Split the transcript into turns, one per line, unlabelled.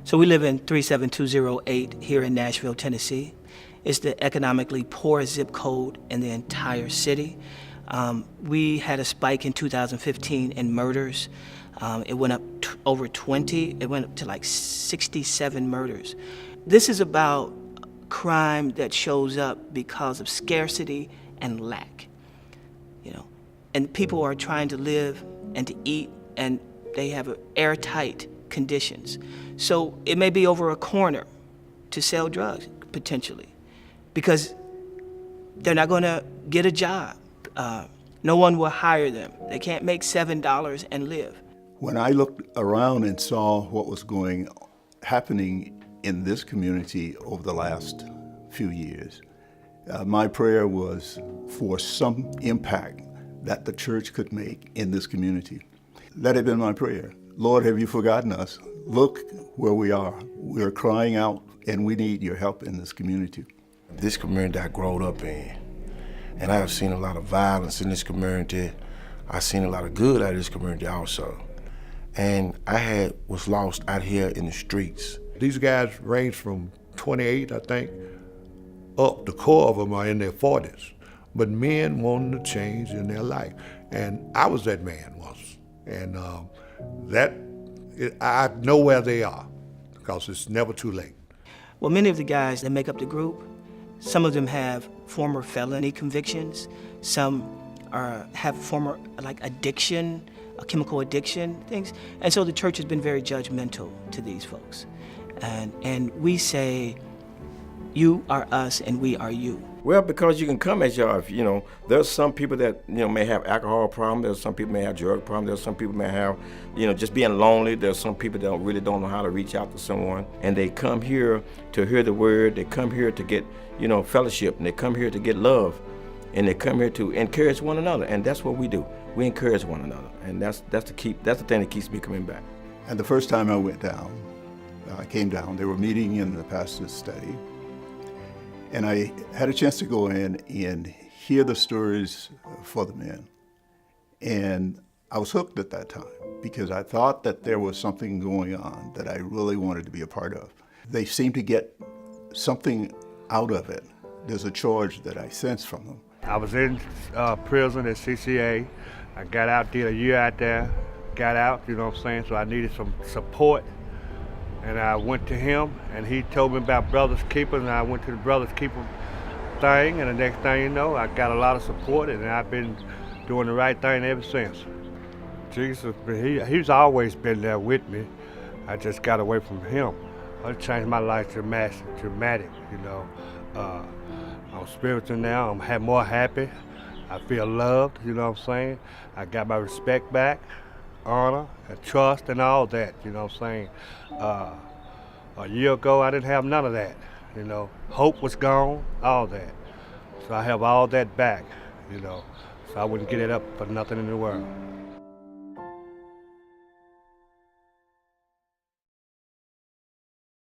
So we live in 37208 here in Nashville, Tennessee. It's the economically poorest zip code in the entire city. We had a spike in 2015 in murders. It went up over 20. It went up to like 67 murders. This is about crime that shows up because of scarcity and lack. And people are trying to live and to eat, and they have airtight conditions. So it may be over a corner to sell drugs, potentially, because they're not going to get a job. No one will hire them. They can't make $7 and live.
When I looked around and saw what was happening in this community over the last few years, my prayer was for some impact that the church could make in this community. That had been my prayer. Lord, have you forgotten us? Look where we are. We're crying out, and we need your help in this community.
This community I grew up in, and I have seen a lot of violence in this community. I've seen a lot of good out of this community also. And I was lost out here in the streets.
These guys range from 28, I think, up. The core of them are in their 40s. But men wanting to change in their life. And I was that man once. And I know where they are, because it's never too late.
Well, many of the guys that make up the group, some of them have former felony convictions. Some have former addiction, chemical addiction things. And so the church has been very judgmental to these folks. And we say, you are us and we are you.
Well, because you can come as you are. There's some people that, may have alcohol problems. There's some people may have drug problems. There's some people may have, just being lonely. There's some people that really don't know how to reach out to someone. And they come here to hear the word. They come here to get, fellowship. And they come here to get love. And they come here to encourage one another. And that's what we do. We encourage one another. And that's the thing that keeps me coming back.
And the first time I came down, they were meeting in the pastor's study. And I had a chance to go in and hear the stories for the men. And I was hooked at that time because I thought that there was something going on that I really wanted to be a part of. They seemed to get something out of it. There's a charge that I sense from them.
I was in prison at CCA. I got out, did a year out there, got out, so I needed some support. And I went to him, and he told me about Brothers Keeper, and I went to the Brothers Keeper thing, and the next thing you know, I got a lot of support, and I've been doing the right thing ever since. Jesus, he's always been there with me. I just got away from him. It changed my life dramatic, I'm spiritual now, I'm more happy. I feel loved, I got my respect back. Honor and trust and all that, A year ago, I didn't have none of that, Hope was gone, all that. So I have all that back, So I wouldn't get it up for nothing in the world.